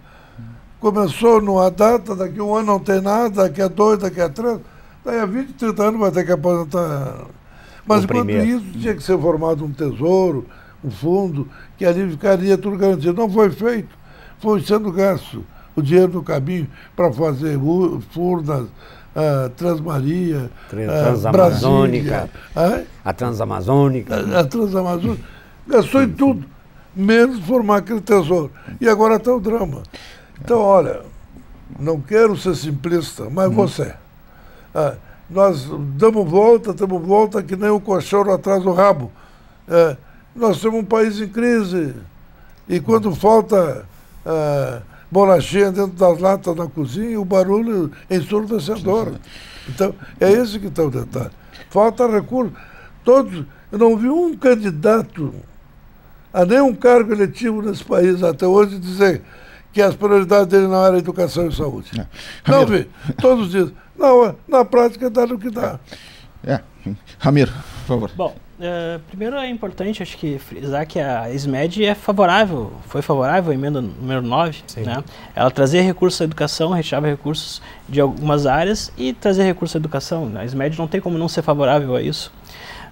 Começou numa data, daqui a um ano não tem nada, daqui a 2, daqui a 3, daí a 20, 30 anos vai ter que aposentar. Mas enquanto isso, tinha que ser formado um tesouro, um fundo, que ali ficaria tudo garantido. Não foi feito, foi sendo gasto o dinheiro no caminho para fazer Furnas, Transmaria, Transamazônica, a Transamazônica. A Transamazônica. Gastou em tudo, menos formar aquele tesouro. E agora está o drama. Então, olha, não quero ser simplista, mas você. Nós damos volta que nem o cocheiro atrás do rabo. Nós temos um país em crise. E quando falta bolachinha dentro das latas na cozinha, o barulho é ensurdecedor. Então, é esse que está o detalhe. Falta recurso. Eu não vi um candidato a nenhum cargo eletivo nesse país até hoje dizer que as prioridades dele não eram educação e saúde. Não vi. Todos dizem. Não, na prática dá no que dá. Ramiro, por favor. Bom, primeiro é importante, acho que frisar que a SMED foi favorável à emenda número 9, né? Ela trazia recursos à educação, retirava recursos de algumas áreas e trazia recursos à educação. A SMED não tem como não ser favorável a isso.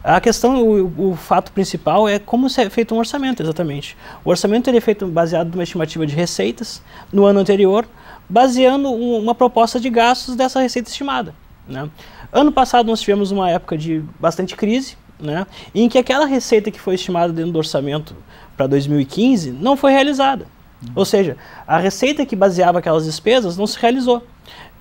A questão, o fato principal é como é feito um orçamento, exatamente. O orçamento ele é feito baseado numa estimativa de receitas no ano anterior, baseando uma proposta de gastos dessa receita estimada, né? Ano passado nós tivemos uma época de bastante crise, né, em que aquela receita que foi estimada dentro do orçamento para 2015 não foi realizada. Ou seja, a receita que baseava aquelas despesas não se realizou.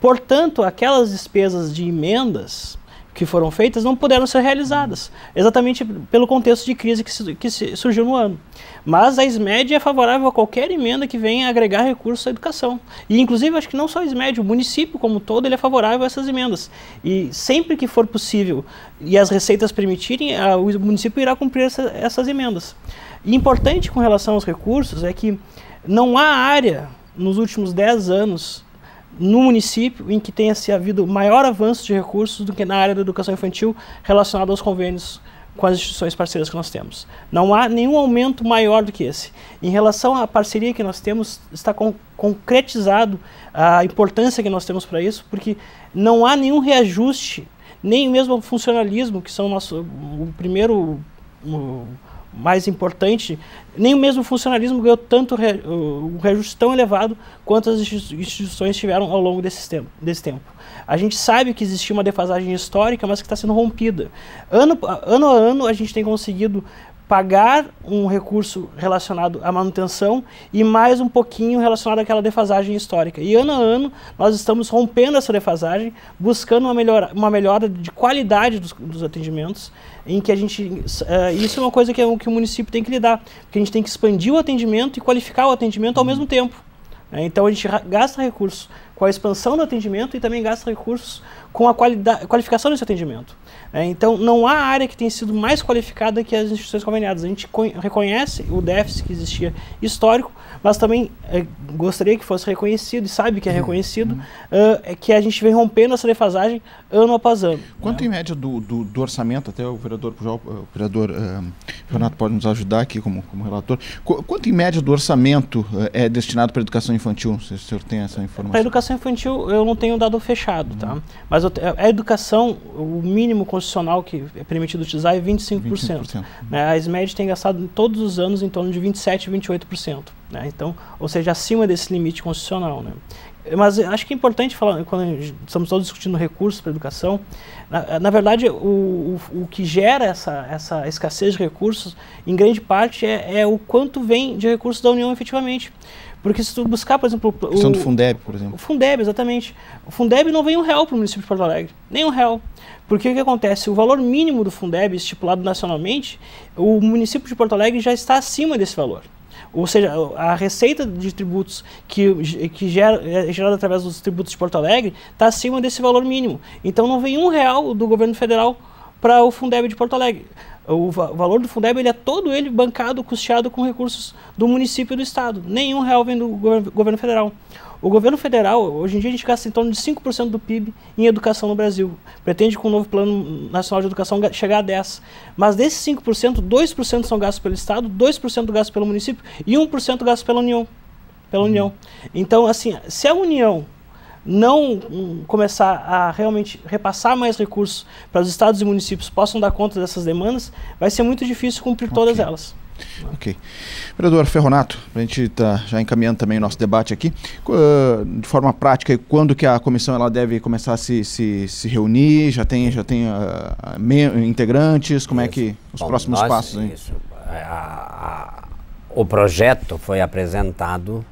Portanto, aquelas despesas de emendas que foram feitas não puderam ser realizadas, exatamente pelo contexto de crise que surgiu no ano. Mas a SMED é favorável a qualquer emenda que venha agregar recursos à educação. E, inclusive, acho que não só a SMED, o município como um todo, ele é favorável a essas emendas. E sempre que for possível e as receitas permitirem, o município irá cumprir essas emendas. E importante com relação aos recursos é que não há área nos últimos 10 anos no município em que tenha havido maior avanço de recursos do que na área da educação infantil relacionado aos convênios com as instituições parceiras que nós temos. Não há nenhum aumento maior do que esse. Em relação à parceria que nós temos, está concretizado a importância que nós temos para isso, porque não há nenhum reajuste, nem mesmo o funcionalismo, que são o primeiro mais importante, nem mesmo o funcionalismo ganhou tanto um reajuste tão elevado quanto as instituições tiveram ao longo desse tempo. A gente sabe que existia uma defasagem histórica, mas que está sendo rompida. Ano a ano a gente tem conseguido pagar um recurso relacionado à manutenção e mais um pouquinho relacionado àquela defasagem histórica. E ano a ano nós estamos rompendo essa defasagem, buscando uma melhora de qualidade dos atendimentos, em que a gente... isso é uma coisa que o município tem que lidar, porque a gente tem que expandir o atendimento e qualificar o atendimento ao mesmo tempo. Então a gente gasta recursos com a expansão do atendimento e também gasta recursos com a qualificação desse atendimento. Então não há área que tenha sido mais qualificada que as instituições conveniadas. A gente reconhece o déficit que existia histórico, mas também gostaria que fosse reconhecido, e sabe que é reconhecido, que a gente vem rompendo essa defasagem ano após ano. Quanto em média do orçamento, até o vereador Renato pode nos ajudar aqui como relator, quanto em média do orçamento é destinado para a educação infantil? Se o senhor tem essa informação. Para a educação infantil eu não tenho dado fechado, tá? Mas a educação, o mínimo constitucional que é permitido utilizar é 25%. A SMED tem gastado todos os anos em torno de 27%, 28%. Então, ou seja, acima desse limite constitucional. Mas acho que é importante falar, quando estamos todos discutindo recursos para a educação, na verdade, o que gera essa escassez de recursos, em grande parte, é o quanto vem de recursos da União efetivamente. Porque se tu buscar, por exemplo... A questão do Fundeb, por exemplo. O Fundeb, exatamente. O Fundeb não vem R$1 para o município de Porto Alegre. Nem R$1. Porque o que acontece? O valor mínimo do Fundeb, estipulado nacionalmente, o município de Porto Alegre já está acima desse valor. Ou seja, a receita de tributos que é gerada através dos tributos de Porto Alegre está acima desse valor mínimo. Então não vem R$1 do governo federal para o Fundeb de Porto Alegre. O valor do Fundeb ele é todo ele bancado, custeado com recursos do município e do estado. Nenhum real vem do governo federal. O governo federal, hoje em dia, a gente gasta em torno de 5% do PIB em educação no Brasil. Pretende, com o novo Plano Nacional de Educação, chegar a 10%. Mas desses 5%, 2% são gastos pelo estado, 2% gastos pelo município e 1% gastos pela União. Então, assim, se a União não começar a realmente repassar mais recursos para os estados e municípios possam dar conta dessas demandas, vai ser muito difícil cumprir todas elas. Ok. Vereador Ferronato, a gente está já encaminhando também o nosso debate aqui, de forma prática, quando que a comissão ela deve começar a se reunir, já tem integrantes, como é que os próximos passos aí? O projeto foi apresentado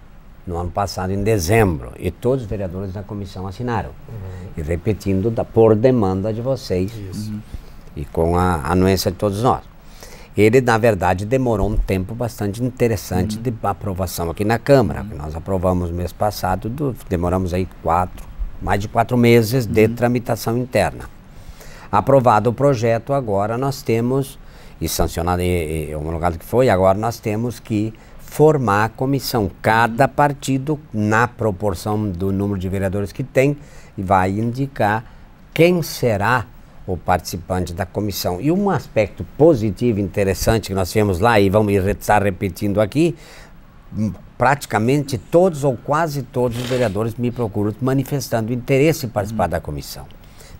no ano passado, em dezembro, e todos os vereadores da comissão assinaram. E repetindo, por demanda de vocês, e com a anuência de todos nós. Ele, na verdade, demorou um tempo bastante interessante de aprovação aqui na Câmara. Nós aprovamos no mês passado, demoramos aí mais de 4 meses de tramitação interna. Aprovado o projeto, agora nós temos, e sancionado e homologado que foi, agora nós temos que formar a comissão. Cada partido, na proporção do número de vereadores que tem, vai indicar quem será o participante da comissão. E um aspecto positivo, interessante, que nós tivemos lá, e vamos estar repetindo aqui, praticamente todos ou quase todos os vereadores me procuram manifestando interesse em participar da comissão,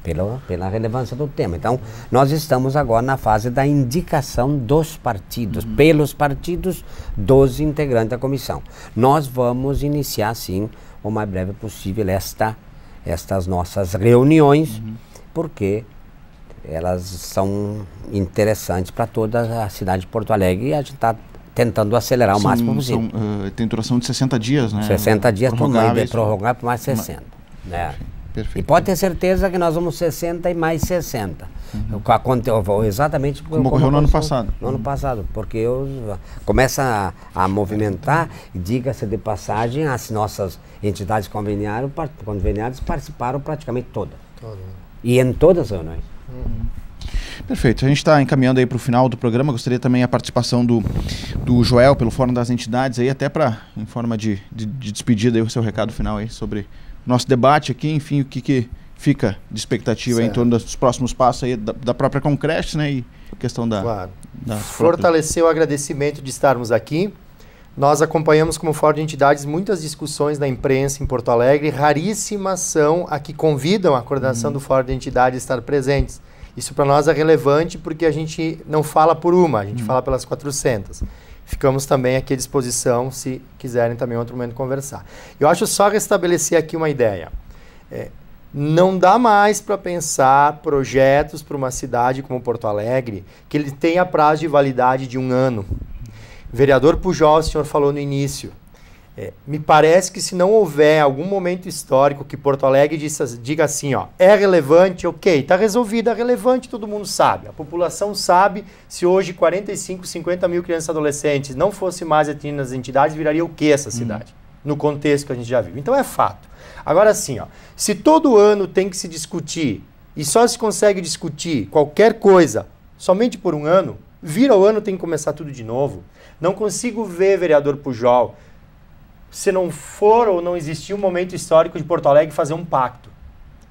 pela relevância do tema. Então, nós estamos agora na fase da indicação dos partidos, pelos partidos, dos integrantes da comissão. Nós vamos iniciar, sim, o mais breve possível, estas nossas reuniões, porque elas são interessantes para toda a cidade de Porto Alegre, e a gente está tentando acelerar o máximo possível. Tem duração de 60 dias, né? 60 dias prorrogar por mais 60. Né? Perfeito. E pode ter certeza que nós vamos 60 e mais 60. Exatamente como ocorreu no ano passado. No ano passado, porque começa a movimentar, e diga-se de passagem, as nossas entidades conveniadas participaram praticamente todas. E em todas as reuniões. Perfeito. A gente está encaminhando aí para o final do programa. Gostaria também a participação do Joel pelo Fórum das Entidades aí, até para, em forma de despedida, aí, o seu recado final aí sobre nosso debate aqui, enfim, o que fica de expectativa aí em torno dos próximos passos aí da própria Concresce, né, e questão da... Fortalecer o agradecimento de estarmos aqui. Nós acompanhamos como Fórum de Entidades muitas discussões na imprensa em Porto Alegre, raríssimas são a que convidam a coordenação do Fórum de Entidades a estar presentes. Isso para nós é relevante porque a gente não fala por uma, a gente fala pelas 400. Ficamos também aqui à disposição se quiserem também em outro momento conversar. Eu acho só restabelecer aqui uma ideia. Não dá mais para pensar projetos para uma cidade como Porto Alegre que ele tenha prazo de validade de 1 ano. Vereador Pujol, o senhor falou no início. Me parece que se não houver algum momento histórico que Porto Alegre diga assim, ó, é relevante, ok, está resolvido, é relevante, todo mundo sabe. A população sabe, se hoje 45, 50 mil crianças e adolescentes não fossem mais atendidas nas entidades, viraria o que essa cidade? No contexto que a gente já viu. Então é fato. Agora sim, ó, se todo ano tem que se discutir, e só se consegue discutir qualquer coisa somente por 1 ano, vira o ano tem que começar tudo de novo. Não consigo ver, vereador Pujol, se não for ou não existir um momento histórico de Porto Alegre fazer um pacto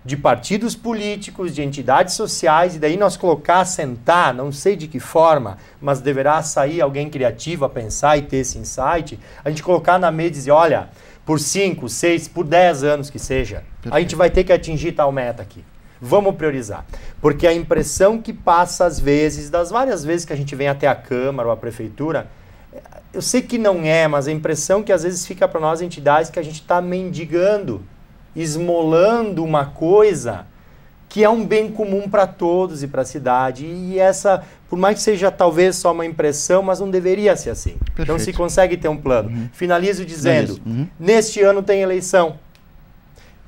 de partidos políticos, de entidades sociais, e daí nós sentar, não sei de que forma, mas deverá sair alguém criativo a pensar e ter esse insight, a gente colocar na mesa e dizer, olha, por 5, 6, por 10 anos que seja, a gente vai ter que atingir tal meta aqui. Vamos priorizar. Porque a impressão que passa às vezes, das várias vezes que a gente vem até a Câmara ou a Prefeitura, eu sei que não é, mas a impressão que às vezes fica para nós entidades que a gente está mendigando, esmolando uma coisa que é um bem comum para todos e para a cidade. E essa, por mais que seja talvez só uma impressão, mas não deveria ser assim. Perfeito. Então se consegue ter um plano. Finalizo dizendo, neste ano tem eleição.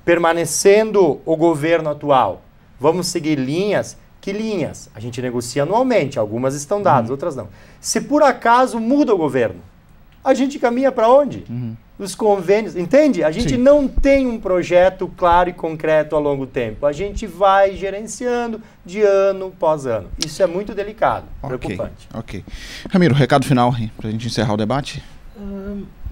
Permanecendo o governo atual, vamos seguir linhas. Que linhas? A gente negocia anualmente, algumas estão dadas, outras não. Se por acaso muda o governo, a gente caminha para onde? Os convênios, entende? A gente não tem um projeto claro e concreto a longo tempo. A gente vai gerenciando de ano após ano. Isso é muito delicado, preocupante. Ok. Ramiro, recado final para a gente encerrar o debate?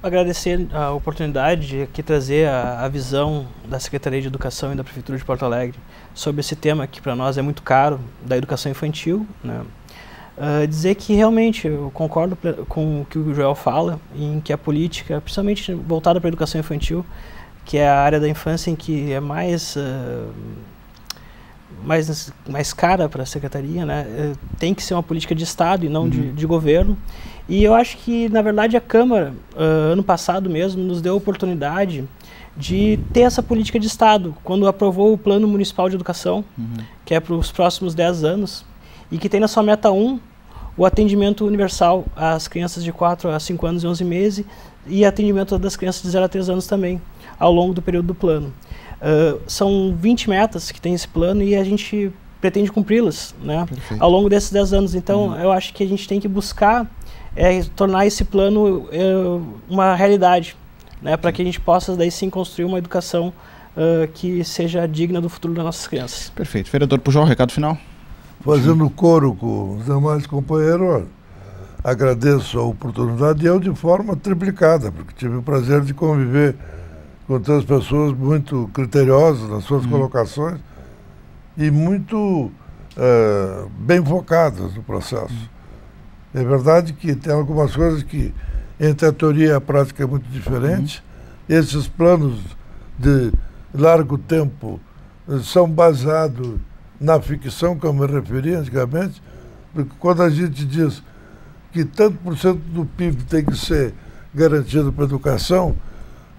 Agradecer a oportunidade de aqui trazer a visão da Secretaria de Educação e da Prefeitura de Porto Alegre sobre esse tema que para nós é muito caro, da educação infantil, né? Dizer que realmente eu concordo com o que o Joel fala, em que a política, principalmente voltada para a educação infantil, que é a área da infância em que é mais cara para a Secretaria, né? Tem que ser uma política de Estado e não de governo. E eu acho que, na verdade, a Câmara, ano passado mesmo, nos deu a oportunidade de ter essa política de Estado, quando aprovou o Plano Municipal de Educação, que é para os próximos 10 anos, e que tem na sua meta 1 o atendimento universal às crianças de 4 a 5 anos e 11 meses, e atendimento das crianças de 0 a 3 anos também, ao longo do período do plano. São 20 metas que tem esse plano e a gente pretende cumpri-las, né, ao longo desses 10 anos. Então, eu acho que a gente tem que buscar tornar esse plano uma realidade, né, para que a gente possa daí sim construir uma educação que seja digna do futuro das nossas crianças. Perfeito. Vereador Pujol, recado final? Fazendo coro com os demais companheiros, agradeço a oportunidade e eu de forma triplicada, porque tive o prazer de conviver com tantas pessoas muito criteriosas nas suas colocações e muito bem focadas no processo. É verdade que tem algumas coisas que entre a teoria e a prática é muito diferente. Esses planos de largo tempo são baseados na ficção, que eu me referi antigamente, porque quando a gente diz que tanto por cento do PIB tem que ser garantido para a educação,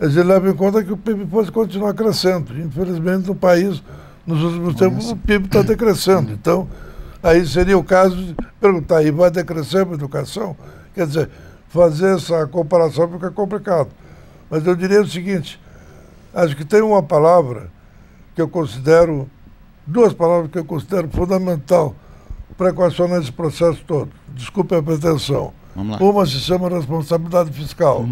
a gente leva em conta que o PIB pode continuar crescendo. Infelizmente, no país, nos últimos tempos, o PIB está decrescendo. Então, aí seria o caso de perguntar, e vai decrescer para a educação? Quer dizer, fazer essa comparação fica complicado. Mas eu diria o seguinte, acho que tem uma palavra que eu considero, duas palavras que eu considero fundamental para equacionar esse processo todo. Desculpe a pretensão. Vamos lá. Uma se chama responsabilidade fiscal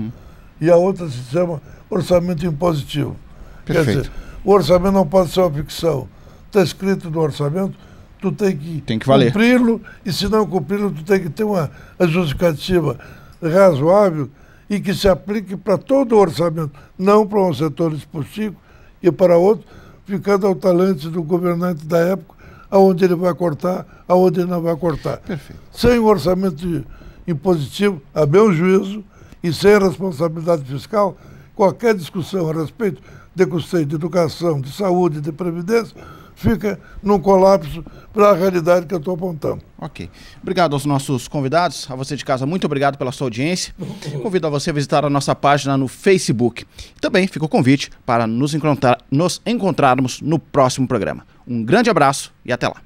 e a outra se chama orçamento impositivo. Perfeito. Quer dizer, o orçamento não pode ser uma ficção. Está escrito no orçamento, tu tem que valer. cumpri-lo, e se não cumpri-lo, tu tem que ter uma justificativa razoável e que se aplique para todo o orçamento, não para um setor específico e para outro, ficando ao talento do governante da época, aonde ele vai cortar, aonde ele não vai cortar. Perfeito. Sem um orçamento impositivo, a meu juízo, e sem responsabilidade fiscal, qualquer discussão a respeito de custeio de educação, de saúde, de previdência, fica num colapso para a realidade que eu estou apontando. Ok. Obrigado aos nossos convidados. A você de casa, muito obrigado pela sua audiência. Convido a você a visitar a nossa página no Facebook. Também fica o convite para nos encontrarmos no próximo programa. Um grande abraço e até lá.